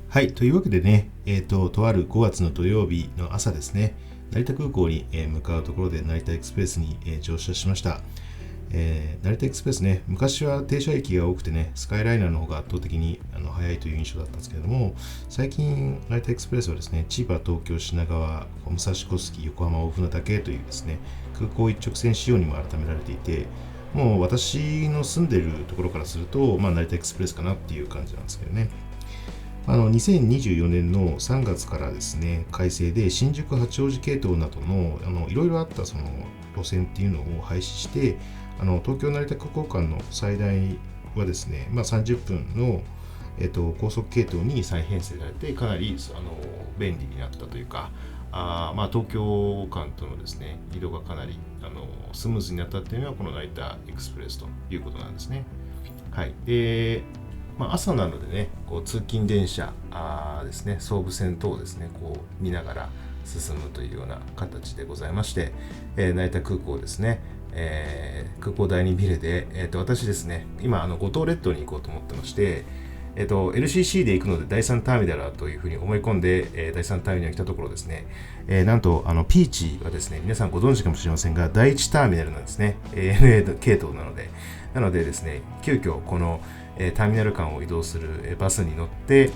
はい。というわけでね、とある5月の土曜日の朝ですね、成田空港に向かうところで成田エクスプレスに乗車しました。成田エクスプレスね、昔は停車駅が多くてね、スカイライナーの方が圧倒的に早いという印象だったんですけれども、最近、成田エクスプレスはですね、千葉、東京、品川、武蔵小杉、横浜、大船岳というですね、空港一直線仕様にも改められていて、もう私の住んでるところからすると、成田エクスプレスかなっていう感じなんですけどね。2024年の3月からですね、改正で新宿八王子系統などのいろいろあったその路線っていうのを廃止して、東京成田空港間の最大はですね、30分の、高速系統に再編成されて、かなり便利になったというか、東京間とのですね、移動がかなりスムーズになったっていうのは、この成田エクスプレスということなんですね。はい。で、朝なのでね、こう通勤電車ですね、総武線等をですね、こう見ながら進むというような形でございまして、成田空港ですね、空港第2ビルで、私ですね、今五島列島に行こうと思ってまして、LCC で行くので第3ターミナルだというふうに思い込んで、第3ターミナルに来たところですね、なんとピーチはですね、皆さんご存知かもしれませんが、第1ターミナルなんですね。ANA 系統なのでですね、急遽このターミナル間を移動するバスに乗って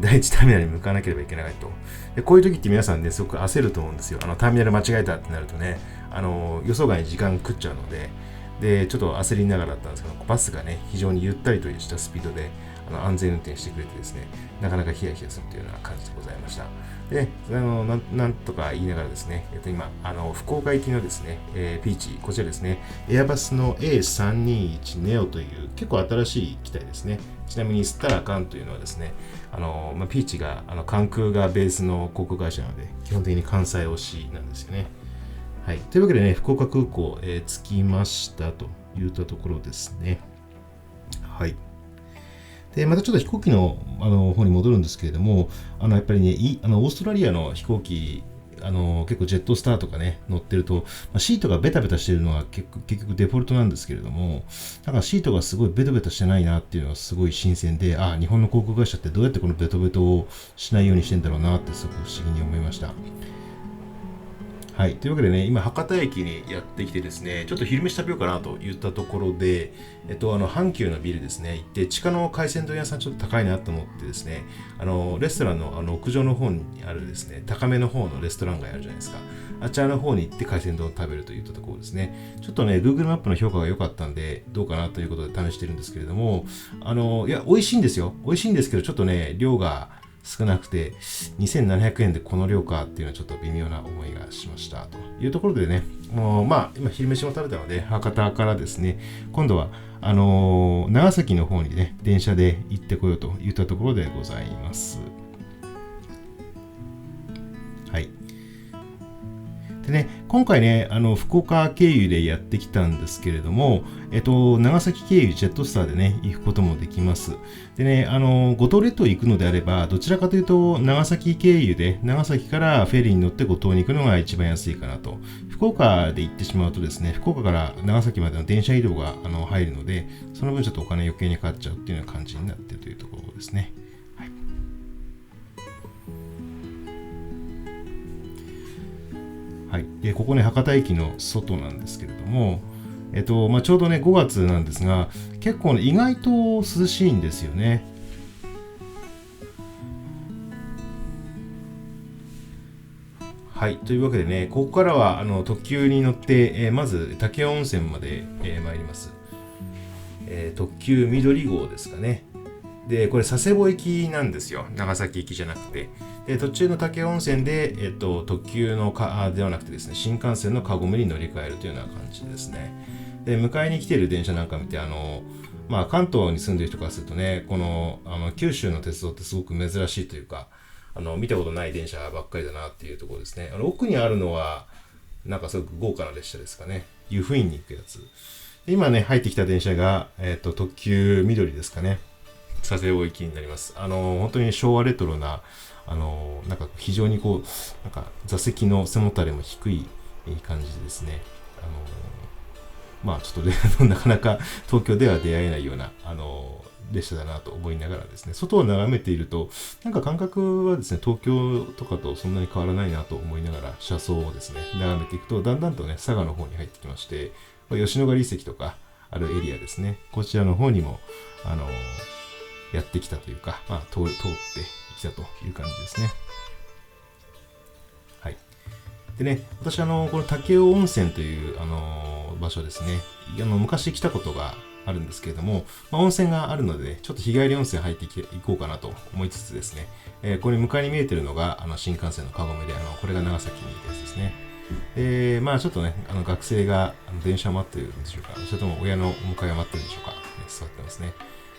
第一ターミナルに向かわなければいけないと。でこういう時って皆さんね、すごく焦ると思うんですよ。ターミナル間違えたってなるとね、予想外に時間食っちゃうので、ちょっと焦りながらだったんですけど、バスがね、非常にゆったりとしたスピードで安全運転してくれてですね、なかなかヒヤヒヤするというような感じでございました。で、なんとか言いながらですね、今、福岡行きのですね、ピーチ、こちらですね、エアバスの A321 ネオという結構新しい機体ですね。ちなみにスタラカンというのはですね、ピーチが関空がベースの航空会社なので、基本的に関西推しなんですよね。はい。というわけでね、福岡空港、着きましたといったところですね。はい。で、またちょっと飛行機の方に戻るんですけれども、やっぱりね、オーストラリアの飛行機、結構ジェットスターとかね、乗ってると、シートがベタベタしてるのは結局デフォルトなんですけれども、なんかシートがすごいベトベトしてないなっていうのはすごい新鮮で、日本の航空会社ってどうやってこのベトベトをしないようにしてんだろうなってすごく不思議に思いました。はい。というわけでね、今、博多駅にやってきてですね、ちょっと昼飯食べようかなと言ったところで、阪急のビルですね、行って、地下の海鮮丼屋さんちょっと高いなと思ってですね、レストランの屋上の方にあるですね、高めの方のレストラン街あるじゃないですか。あちらの方に行って海鮮丼を食べるといったところですね。ちょっとね、Google マップの評価が良かったんで、どうかなということで試してるんですけれども、いや、美味しいんですよ。美味しいんですけど、ちょっとね、量が少なくて2700円でこの量かっていうのはちょっと微妙な思いがしましたというところでね、もう今昼飯も食べたので博多からですね、今度は長崎の方にね電車で行ってこようといったところでございます。はい。でね、今回ね、福岡経由でやってきたんですけれども、長崎経由ジェットスターでね、行くこともできます。でね、五島列島行くのであれば、どちらかというと、長崎経由で、長崎からフェリーに乗って五島に行くのが一番安いかなと。福岡で行ってしまうとですね、福岡から長崎までの電車移動が入るので、その分ちょっとお金余計にかかっちゃうっていうような感じになっているというところですね。はい。はい、でここね、博多駅の外なんですけれども、ちょうどね、5月なんですが、結構ね、意外と涼しいんですよね。はい、というわけでね、ここからは特急に乗って、まず武雄温泉まで、参ります。特急緑号ですかね。で、これ佐世保行きなんですよ。長崎行きじゃなくて。で、途中の武雄温泉で、特急のではなくてですね、新幹線のカゴメに乗り換えるというような感じですね。で、迎えに来ている電車なんか見て、関東に住んでいる人からするとね、この、九州の鉄道ってすごく珍しいというか、見たことない電車ばっかりだなっていうところですね。奥にあるのは、なんかすごく豪華な列車ですかね。湯布院に行くやつ。で今ね、入ってきた電車が、特急緑ですかね。佐世保行きになります。本当に昭和レトロな、なんか非常にこう、なんか座席の背もたれも低い感じですね。ちょっとなかなか東京では出会えないような、列車だなと思いながらですね、外を眺めていると、なんか感覚はですね、東京とかとそんなに変わらないなと思いながら、車窓をですね、眺めていくと、だんだんとね、佐賀の方に入ってきまして、吉野ヶ里遺跡とかあるエリアですね、こちらの方にも、やってきたというか、通ってきたという感じですね。はい。でね、私この武雄温泉という、場所ですね、昔来たことがあるんですけれども、温泉があるので、ちょっと日帰り温泉入っていこうかなと思いつつですね、これ向かいに見えてるのが、新幹線のカゴメで、これが長崎にいたやつですね。ちょっとね、学生が電車を待ってるんでしょうか、それとも親のお迎えを待ってるんでしょうか、座ってますね。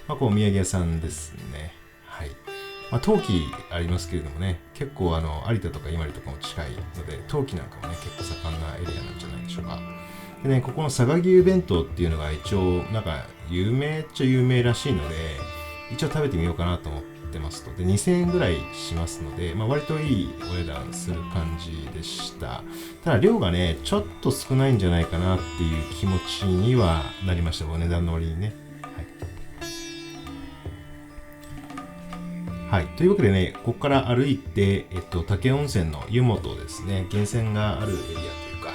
こう、お土産屋さんですね。はい。陶器ありますけれどもね、結構有田とか伊万里とかも近いので、陶器なんかもね、結構盛んなエリアなんじゃないでしょうか。でね、ここの佐賀牛弁当っていうのが一応、なんか、有名っちゃ有名らしいので、一応食べてみようかなと思ってますと。で、2000円ぐらいしますので、割といいお値段する感じでした。ただ、量がね、ちょっと少ないんじゃないかなっていう気持ちにはなりました。お値段の割にね。はい。というわけでね、ここから歩いて、武雄温泉の湯本ですね、源泉があるエリアというか、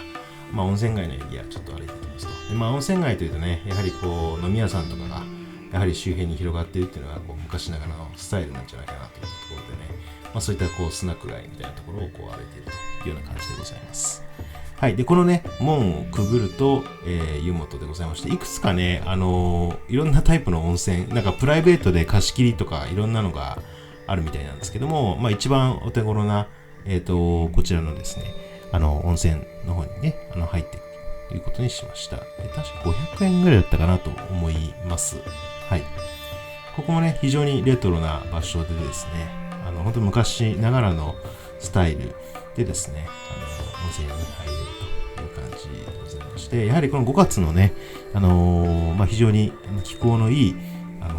温泉街のエリアちょっと歩いていきますと。で、温泉街というとね、やはりこう、飲み屋さんとかが、やはり周辺に広がっているっていうのが、こう、昔ながらのスタイルなんじゃないかなというところでね、そういったこう、スナック街みたいなところをこう、歩いているというような感じでございます。はい。で、このね、門をくぐると、湯本でございまして、いくつかね、いろんなタイプの温泉、なんかプライベートで貸し切りとかいろんなのがあるみたいなんですけども、一番お手頃な、こちらのですね、温泉の方にね、入っていくということにしました。確か500円ぐらいだったかなと思います。はい。ここもね、非常にレトロな場所でですね、本当昔ながらのスタイルでですね、温泉に入れるという感じでございまして、やはりこの5月のね、非常に気候のいい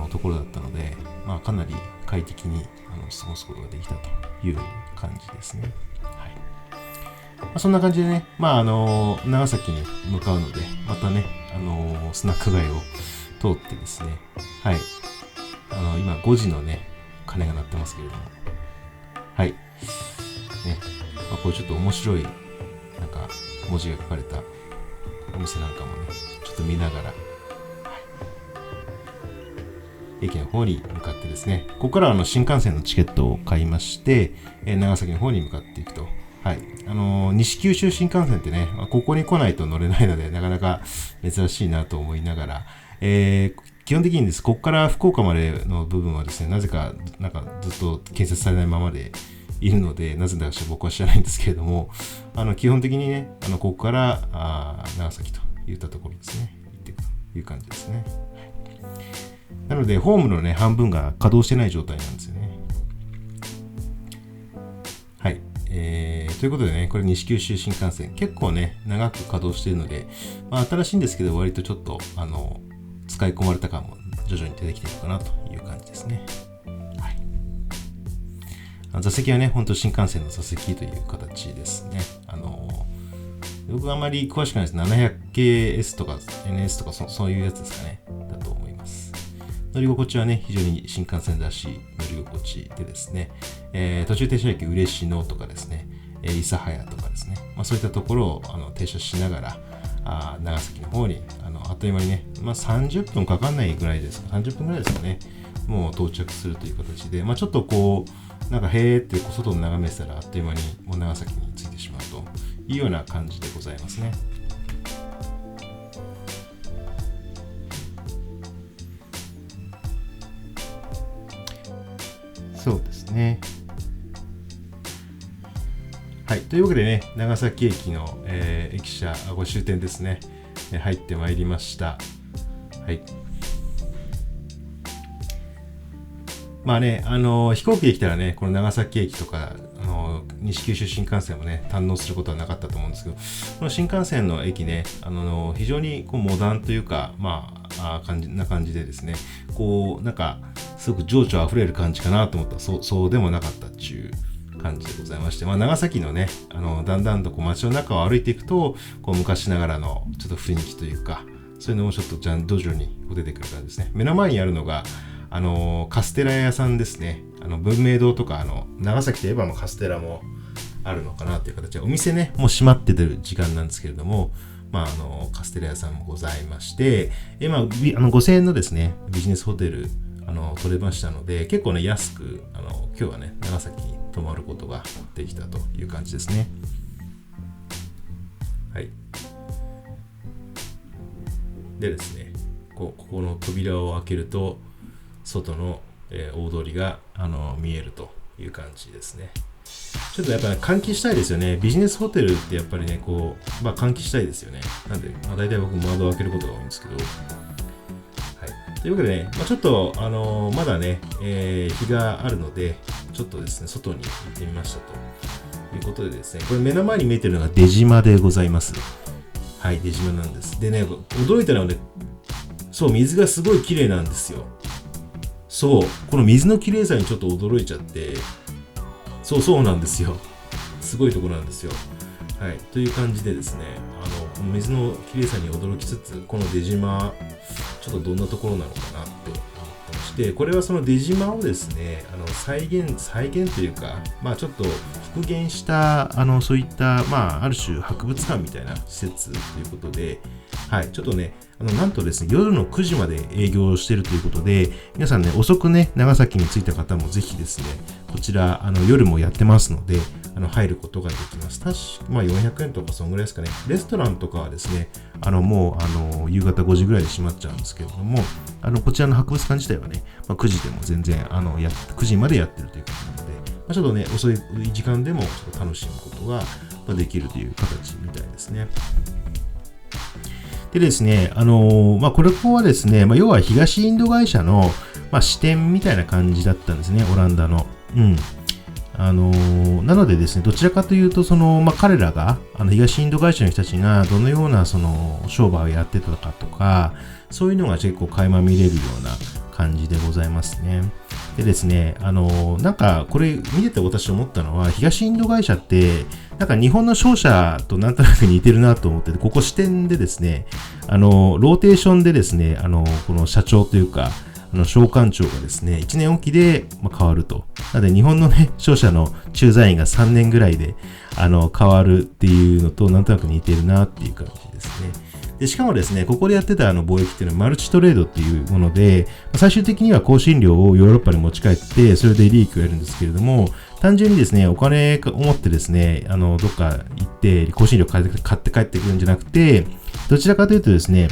ところだったので、かなり快適に過ごすことができたという感じですね。はい。そんな感じでね、長崎に向かうので、またね、スナック街を通ってですね、はい。今5時のね、鐘が鳴ってますけれども、はい。ね、これちょっと面白い、なんか、文字が書かれたお店なんかもね、ちょっと見ながら、駅の方に向かってですね、ここからは新幹線のチケットを買いまして、長崎の方に向かっていくと。はい。西九州新幹線ってね、ここに来ないと乗れないので、なかなか珍しいなと思いながら、基本的にです、ここから福岡までの部分はですね、なぜか、なんかずっと建設されないままでいるので、なぜだか僕は知らないんですけれども、基本的にね、ここから長崎といったところですね、行っていくという感じですね。なので、ホームのね、半分が稼働してない状態なんですよね。はい。ということでね、これ西九州新幹線、結構ね、長く稼働しているので、新しいんですけど、割とちょっと、使い込まれた感も徐々に出てきているかなという感じですね。はい。座席はね、本当新幹線の座席という形ですね。僕はあまり詳しくないです。700系 S とか NS とかそういうやつですかね。だと思います。乗り心地はね、非常に新幹線らしい乗り心地でですね、途中停車駅嬉野とかですね、諫早とかですね、そういったところを停車しながら、長崎の方にあっという間にね、30分かかんないぐらいですか、30分ぐらいですかね、もう到着するという形で、ちょっとこう、なんかへーって外を眺めてたらあっという間にもう長崎に着いてしまうというような感じでございますね。そうですね。はい。というわけでね、長崎駅の、駅舎ご終点ですね、入ってまいりました。はい。飛行機で来たらね、この長崎駅とか、西九州新幹線もね、堪能することはなかったと思うんですけど、この新幹線の駅ね、非常にこうモダンというか、感じでですね、こう、なんか、すごく情緒あふれる感じかなと思ったら、そうでもなかったっていう感じでございまして、長崎のね、だんだんとこう街の中を歩いていくと、こう昔ながらのちょっと雰囲気というか、そういうのもちょっと徐々に出てくる感じですね。目の前にあるのが、カステラ屋さんですね。文明堂とか、長崎といえばカステラもあるのかなという形で、お店ね、もう閉まっててる時間なんですけれども、カステラ屋さんもございまして、5000円のですね、ビジネスホテル、取れましたので、結構ね、安く、今日はね、長崎に泊まることができたという感じですね。はい。でですね、ここの扉を開けると、外の、大通りが、見えるという感じですね。ちょっとやっぱり換気したいですよね。ビジネスホテルってやっぱりね、換気したいですよね。なんで、大体僕窓を開けることが多いんですけど。はい。というわけでね、ちょっと、まだね、日があるので、ちょっとですね、外に行ってみましたということでですね、これ目の前に見えてるのが出島でございます。はい、出島なんです。でね、驚いたのはね、そう、水がすごい綺麗なんですよ。そう、この水の綺麗さにちょっと驚いちゃって、そうなんですよ。すごいところなんですよ。はい。という感じでですね、この水の綺麗さに驚きつつ、この出島、ちょっとどんなところなのかなって思ってまして、これはその出島をですね、再現というか、ちょっと復元した、そういった、ある種博物館みたいな施設ということで、はい。ちょっとね、なんとですね、夜の9時まで営業しているということで、皆さんね、遅くね、長崎に着いた方もぜひですね、こちら、夜もやってますので、入ることができます。400円とかそんぐらいですかね。レストランとかはですね、もう、夕方5時ぐらいで閉まっちゃうんですけれども、こちらの博物館自体はね、9時でも全然、9時までやってるということなので、ちょっとね、遅い時間でもちょっと楽しむことができるという形みたいですね。でですね、これはですね、要は東インド会社の、支店みたいな感じだったんですね、オランダの。なのでですね、どちらかというと、彼らが、東インド会社の人たちがどのような、商売をやってたかとか、そういうのが結構垣間見れるような感じでございますね。でですね、なんか、これ見てて私思ったのは、東インド会社って、なんか日本の商社となんとなく似てるなと思ってて、ここ支店でですね、ローテーションでですね、この社長というか、商館長がですね、1年おきで変わると。なので、日本のね、商社の駐在員が3年ぐらいで、変わるっていうのと、なんとなく似てるなっていう感じですね。で、しかもですね、ここでやってた貿易っていうのはマルチトレードっていうもので、最終的には香辛料をヨーロッパに持ち帰って、それで利益を得るんですけれども、単純にですね、お金を持ってですね、どっか行って、香辛料買って帰ってくるんじゃなくて、どちらかというとですね、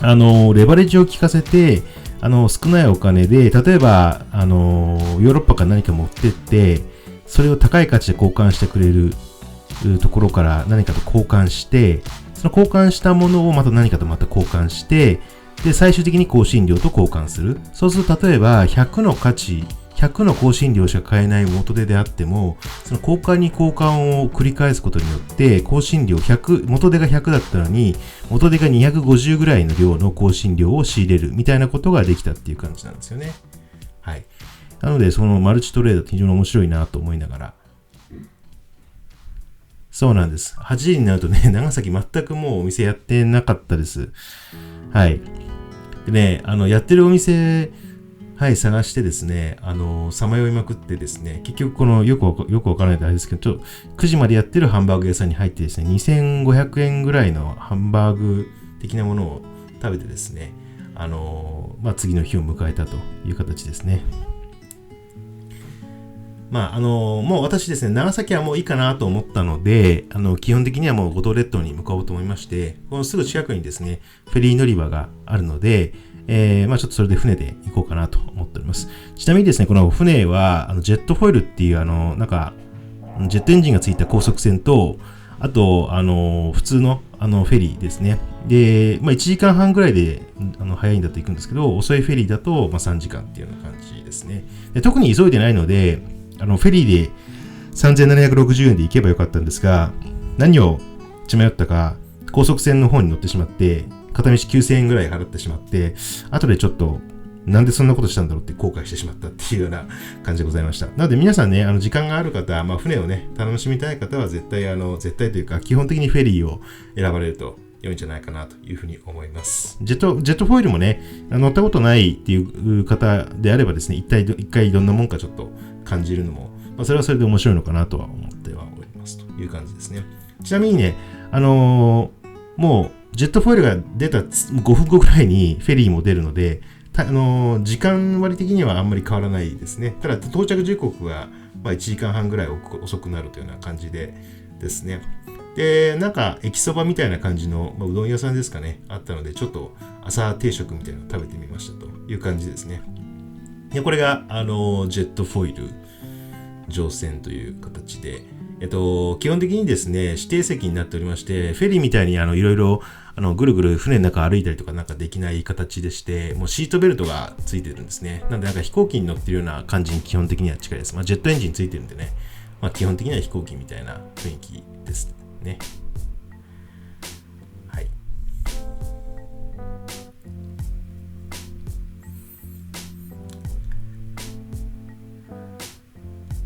レバレッジを効かせて、少ないお金で、例えば、ヨーロッパから何か持ってって、それを高い価値で交換してくれるところから何かと交換して、その交換したものをまた何かとまた交換して、で、最終的に香辛料と交換する。そうすると、例えば、100の価値、100の香辛料しか買えない元手であっても、その交換に交換を繰り返すことによって、香辛料100、元手が100だったのに、元手が250ぐらいの量の香辛料を仕入れるみたいなことができたっていう感じなんですよね。はい。なので、そのマルチトレードって非常に面白いなと思いながら。そうなんです。8時になるとね、長崎全くもうお店やってなかったです。はい。でね、やってるお店、はい、探してですね、さまよいまくってですね、結局よくわからないとあれですけど、9時までやってるハンバーグ屋さんに入ってですね、2500円ぐらいのハンバーグ的なものを食べてですね、次の日を迎えたという形ですね。もう私ですね、長崎はもういいかなと思ったので、基本的にはもう五島列島に向かおうと思いまして、このすぐ近くにですね、フェリー乗り場があるので、ちょっとそれで船で行こうかなと思っております。ちなみにですね、この船は、ジェットフォイルっていう、なんか、ジェットエンジンがついた高速船と、あと、普通の、フェリーですね。で、1時間半ぐらいで、早いんだと行くんですけど、遅いフェリーだと、3時間っていうような感じですね。で、特に急いでないので、フェリーで3760円で行けばよかったんですが、何を血迷ったか、高速船の方に乗ってしまって、片道9000円ぐらい払ってしまって、後でちょっと、なんでそんなことしたんだろうって後悔してしまったっていうような感じでございました。なので皆さんね、時間がある方、船をね、楽しみたい方は絶対というか、基本的にフェリーを選ばれると良いんじゃないかなというふうに思います。ジェットフォイルもね、乗ったことないっていう方であればですね、一回どんなもんかちょっと感じるのも、それはそれで面白いのかなとは思ってはおりますという感じですね。ちなみにね、もうジェットフォイルが出た5分後ぐらいにフェリーも出るので、時間割的にはあんまり変わらないですね。ただ到着時刻が1時間半ぐらい遅くなるというような感じでですね。で、なんか駅そばみたいな感じの、うどん屋さんですかね、あったので、ちょっと朝定食みたいなのを食べてみましたという感じですね。で、これがジェットフォイル乗船という形で、基本的にですね、指定席になっておりまして、フェリーみたいにいろいろぐるぐる船の中歩いたりとかなんかできない形でして、もうシートベルトがついてるんですね。なんでなんか飛行機に乗ってるような感じに基本的には近いです。ジェットエンジンついてるんでね、基本的には飛行機みたいな雰囲気ですね。はい。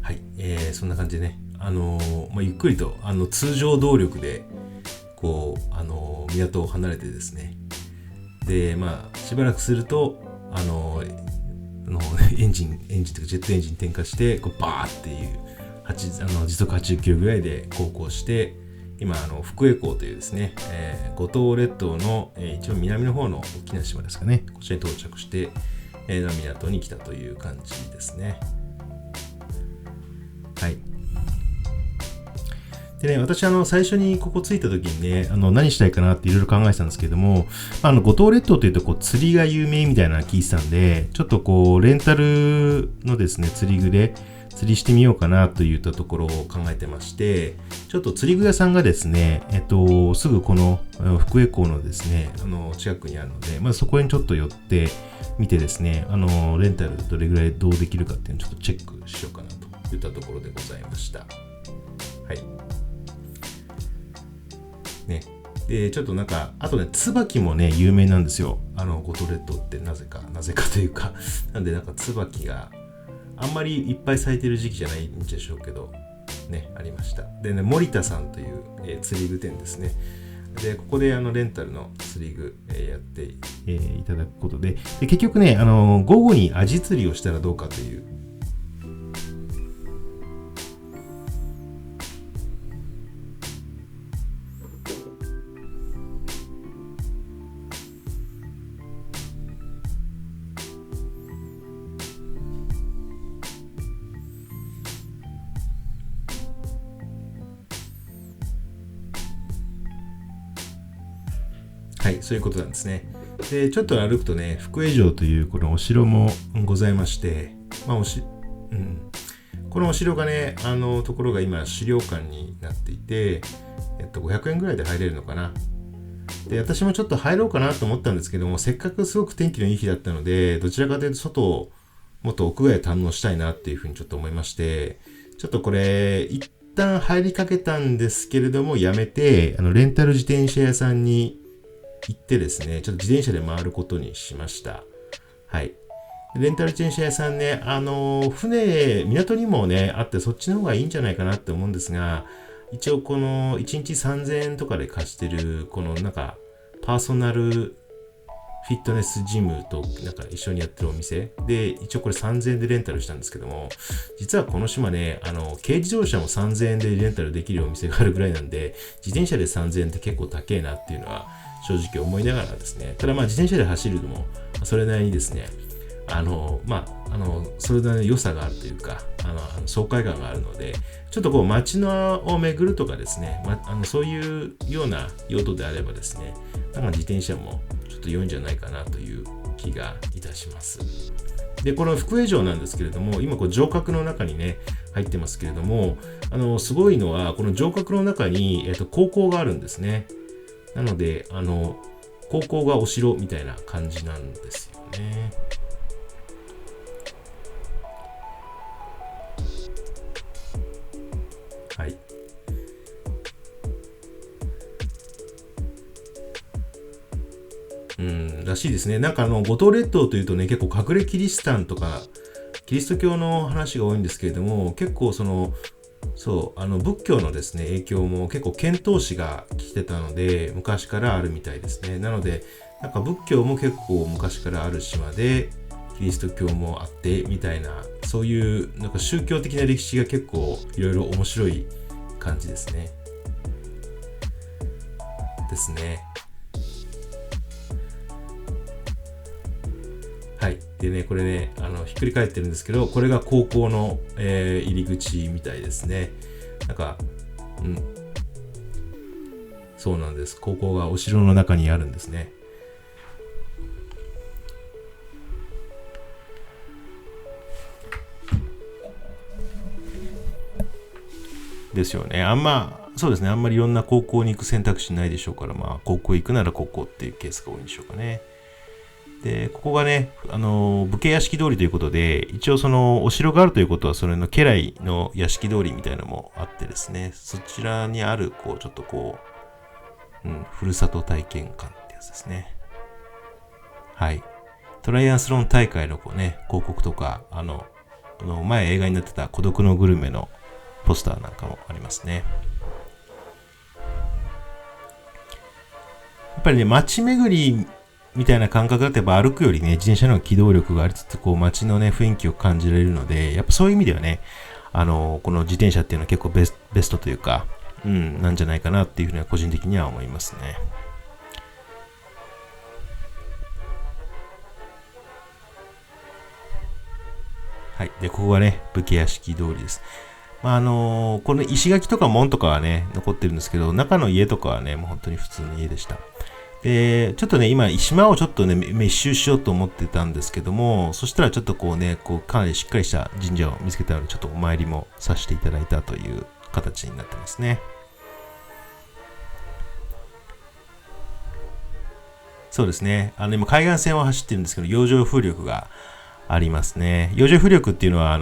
はい、そんな感じでね、ゆっくりと通常動力でこう港を離れてですね、でしばらくするとエンジンというかジェットエンジン点火してこうバーっていう時速80キロぐらいで航行して、今福江港というですね、五島列島の、一番南の方の大きな島ですかね、こちらに到着して、港に来たという感じですね。はい。でね、私最初にここ着いた時にね、何したいかなっていろいろ考えてたんですけども、五島列島というとこう釣りが有名みたいなの聞いてたんで、ちょっとこうレンタルのですね、釣り具で釣りしてみようかなといったところを考えてまして、ちょっと釣り具屋さんがですね、すぐこの福江港のですね、近くにあるので、そこにちょっと寄ってみてですね、レンタルどれぐらいどうできるかっていうのをちょっとチェックしようかなといったところでございました。はい。ね。で、ちょっとなんか、あとね、椿もね、有名なんですよ。五島列島ってなぜかというか、なんでなんか椿が、あんまりいっぱい咲いてる時期じゃないんでしょうけど、ね、ありました。でね、森田さんという、釣り具店ですね。で、ここでレンタルの釣り具、やって、いただくことで、結局ね、午後にアジ釣りをしたらどうかという、はい、そういうことなんですね。で、ちょっと歩くとね、福江城というこのお城もございまして、このお城がね、ところが今資料館になっていて、500円ぐらいで入れるのかな。で、私もちょっと入ろうかなと思ったんですけども、せっかくすごく天気のいい日だったので、どちらかというと外をもっと屋外堪能したいなっていうふうにちょっと思いまして、ちょっとこれ、一旦入りかけたんですけれども、やめて、レンタル自転車屋さんに行ってですね、ちょっと自転車で回ることにしました。はい。レンタル自転車屋さんね、港にもね、あって、そっちの方がいいんじゃないかなって思うんですが、一応この1日3000円とかで貸してる、このなんか、パーソナルフィットネスジムとなんか一緒にやってるお店で、一応これ3000円でレンタルしたんですけども、実はこの島ね、軽自動車も3000円でレンタルできるお店があるぐらいなんで、自転車で3000円って結構高えなっていうのは正直思いながらですね、ただ自転車で走るのもそれなりにですね、それなりの良さがあるというか、爽快感があるので、ちょっとこう街のを巡るとかですね、そういうような用途であればですね、なんか自転車もちょっと良いんじゃないかなという気がいたします。で、この福江城なんですけれども、今こう城郭の中にね、入ってますけれども、すごいのは、この城郭の中に、高校があるんですね。なので、高校がお城みたいな感じなんですよね。はい。らしいですね。なんか五島列島というとね、結構隠れキリシタンとか、キリスト教の話が多いんですけれども、結構その、そう、仏教のですね、影響も結構遣唐使が来てたので、昔からあるみたいですね。なので、なんか仏教も結構昔からある島で、キリスト教もあってみたいな、そういうなんか宗教的な歴史が結構いろいろ面白い感じですね。はい。でね、これね、ひっくり返ってるんですけど、これが高校の、入り口みたいですね。なんか、そうなんです。高校がお城の中にあるんですね。ですよね。そうですね。あんまりいろんな高校に行く選択肢ないでしょうから、高校行くなら高校っていうケースが多いんでしょうかね。で、ここがね、武家屋敷通りということで、一応そのお城があるということは、それの家来の屋敷通りみたいなのもあってですね、そちらにある、ちょっとふるさと体験館ってやつですね。はい。トライアスロン大会の広告とか、前映画になってた孤独のグルメのポスターなんかもありますね。やっぱりね、街巡りみたいな感覚だとやっぱ歩くよりね、自転車の機動力がありつつ、街のね、雰囲気を感じられるので、やっぱそういう意味ではね、この自転車っていうのは結構ベストというか、なんじゃないかなっていうふうには個人的には思いますね。はい。で、ここがね、武家屋敷通りです。この石垣とか門とかはね、残ってるんですけど、中の家とかはね、もう本当に普通の家でした。で、ちょっとね、今、島をちょっとね、一周しようと思ってたんですけども、そしたらちょっとかなりしっかりした神社を見つけたので、ちょっとお参りもさせていただいたという形になってますね。そうですね。今、海岸線を走ってるんですけど、洋上風力がありますね。洋上風力っていうのは、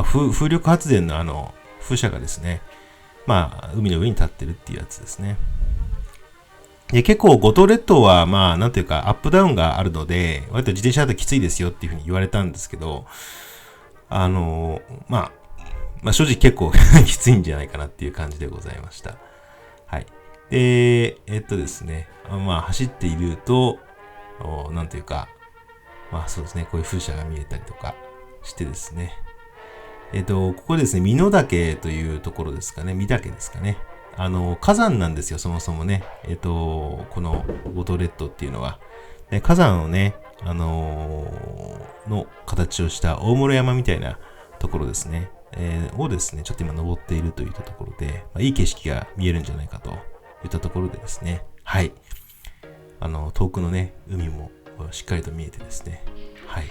風力発電の風車がですね、海の上に立ってるっていうやつですね。で、結構五島列島はなんていうかアップダウンがあるので、割と自転車だときついですよっていうふうに言われたんですけど、正直結構きついんじゃないかなっていう感じでございました。はい。で、ですね、走っていると、なんていうか、そうですね、こういう風車が見えたりとかしてですね。ここですね、美濃岳というところですかね、御岳ですかね。火山なんですよ、そもそもね。この五島列島っていうのは。で火山をね、の形をした大室山みたいなところですね。をですね、ちょっと今登っているといったところで、いい景色が見えるんじゃないかといったところでですね。はい。遠くのね、海もしっかりと見えてですね。はい。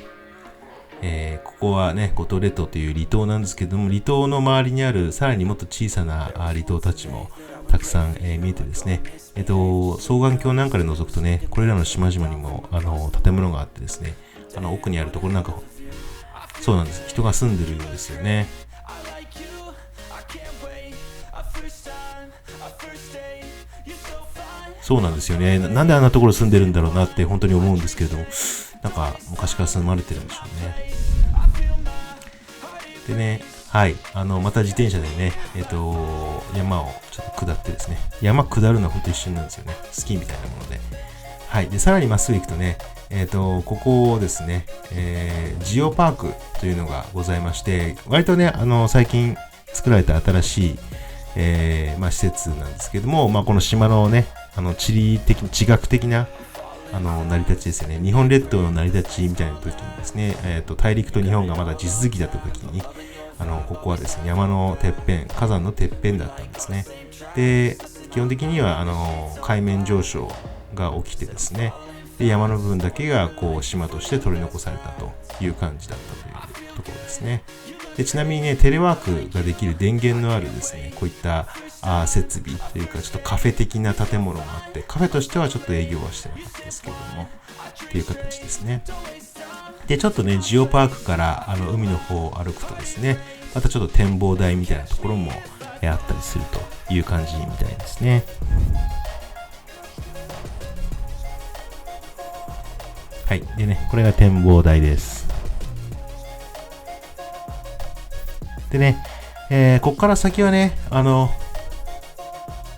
ここはね、五島列島という離島なんですけども、離島の周りにあるさらにもっと小さな離島たちもたくさん、見えてですね、双眼鏡なんかで覗くとね、これらの島々にも建物があってですね、奥にあるところなんか、そうなんです。人が住んでるんですよね。そうなんですよね。なんであんなところ住んでるんだろうなって本当に思うんですけれども、なんか昔から住まれてるんでしょうね。でね、はい、また自転車でね、山をちょっと下ってですね、山下るのは本当一瞬なんですよね。スキーみたいなもので。はい、で、さらにまっすぐ行くとね、ここですね、ジオパークというのがございまして、割とね、最近作られた新しい、施設なんですけども、この島のね、地学的な、成り立ちですよね。日本列島の成り立ちみたいな時にですね、大陸と日本がまだ地続きだった時に、ここはですね、山のてっぺん、火山のてっぺんだったんですね。で、基本的には、海面上昇が起きてですね、で、山の部分だけが、島として取り残されたという感じだったというところですね。で、ちなみにね、テレワークができる電源のあるですね、こういった設備というか、ちょっとカフェ的な建物があって、カフェとしてはちょっと営業はしてなかったですけれども、っていう形ですね。で、ちょっとね、ジオパークから海の方を歩くとですね、またちょっと展望台みたいなところもあったりするという感じみたいですね。はい。でね、これが展望台です。でね、こっから先はね、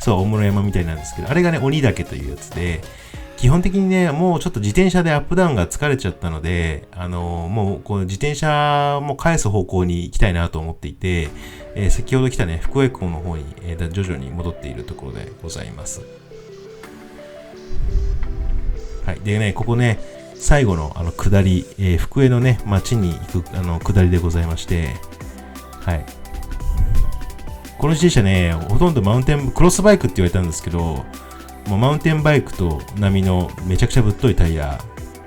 そう、大室山みたいなんですけど、あれがね、鬼岳というやつで、基本的にね、もうちょっと自転車でアップダウンが疲れちゃったので、もうこの自転車も返す方向に行きたいなと思っていて、先ほど来たね、福江港の方に、徐々に戻っているところでございます。はい。でね、ここね、最後の下り、福江のね、町に行く下りでございまして、はい。この自転車ね、ほとんどクロスバイクって言われたんですけど、もうマウンテンバイクと並みのめちゃくちゃぶっといタイヤ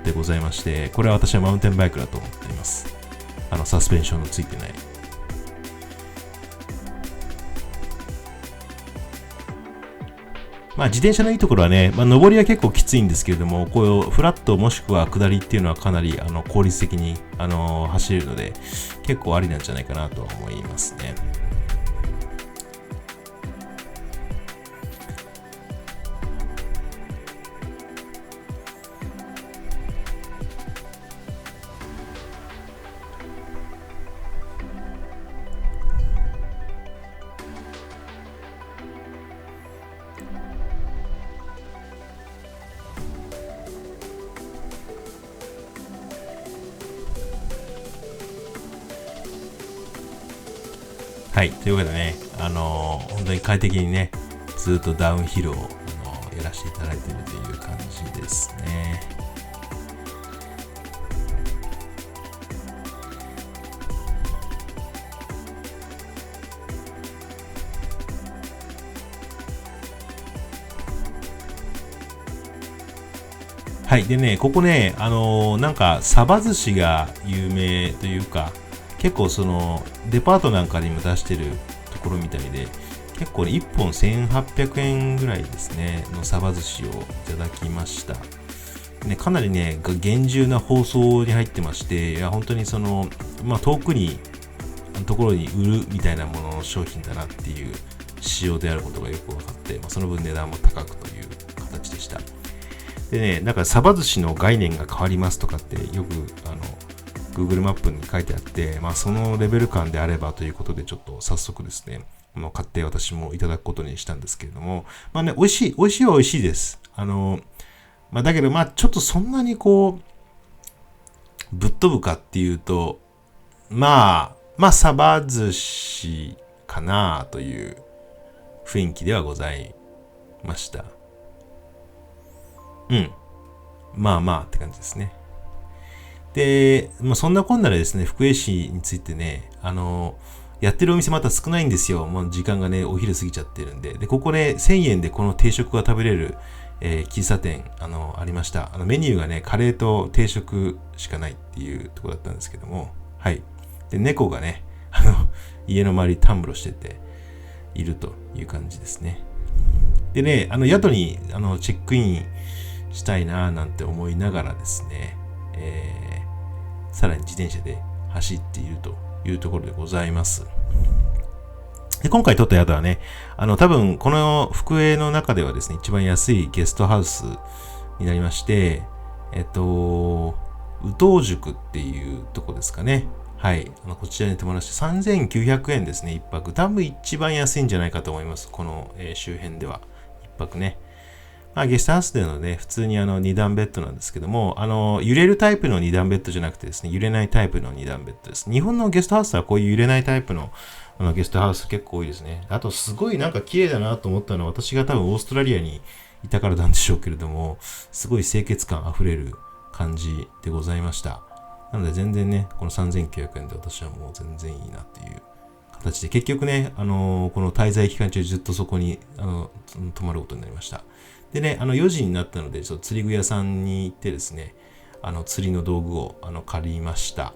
でございまして、これは私はマウンテンバイクだと思っています。サスペンションのついてない。まあ自転車のいいところはね、上りは結構きついんですけれども、こういうフラットもしくは下りっていうのはかなり効率的に走れるので、結構ありなんじゃないかなと思いますね。はい。というわけでね、本当に快適にね、ずっとダウンヒルを、やらせていただいているという感じですね。はい。でね、ここね、なんか、サバ寿司が有名というか、結構デパートなんかにも出してるところみたいで、結構ね、1本1800円ぐらいですね、のサバ寿司をいただきました。ね、かなりね、厳重な包装に入ってまして、いや、本当に遠くに、ところに売るみたいなものの商品だなっていう仕様であることがよく分かって、その分値段も高くという形でした。でね、なんかサバ寿司の概念が変わりますとかってよくGoogle マップに書いてあって、そのレベル感であればということでちょっと早速ですね、買って私もいただくことにしたんですけれども、ね、美味しいは美味しいです。だけどちょっとそんなにこう、ぶっ飛ぶかっていうと、サバ寿司かなという雰囲気ではございました。うん。って感じですね。で、そんなこんなでですね、福江市についてね、やってるお店また少ないんですよ。もう時間がね、お昼過ぎちゃってるんで。で、ここね、1000円でこの定食が食べれる、喫茶店、ありました。メニューがね、カレーと定食しかないっていうところだったんですけども、はい。で、猫がね、家の周りたんぶろしてて、いるという感じですね。でね、宿に、チェックインしたいなぁなんて思いながらですね、さらに自転車で走っているというところでございます。で、今回撮った宿はね、多分この福江の中ではですね、一番安いゲストハウスになりまして、宇東宿っていうとこですかね。はい。こちらに泊まらせて3900円ですね、一泊。多分一番安いんじゃないかと思います。この、周辺では。一泊ね。ゲストハウスでのね、普通に2段ベッドなんですけども、揺れるタイプの2段ベッドじゃなくてですね、揺れないタイプの2段ベッドです。日本のゲストハウスはこういう揺れないタイプのゲストハウス結構多いですね。あとすごいなんか綺麗だなと思ったのは、私が多分オーストラリアにいたからなんでしょうけれども、すごい清潔感あふれる感じでございました。なので全然ね、この3900円で私はもう全然いいなっていう形で、結局ね、この滞在期間中ずっとそこに、泊まることになりました。でね、4時になったので、ちょっと釣り具屋さんに行ってですね、釣りの道具を借りました。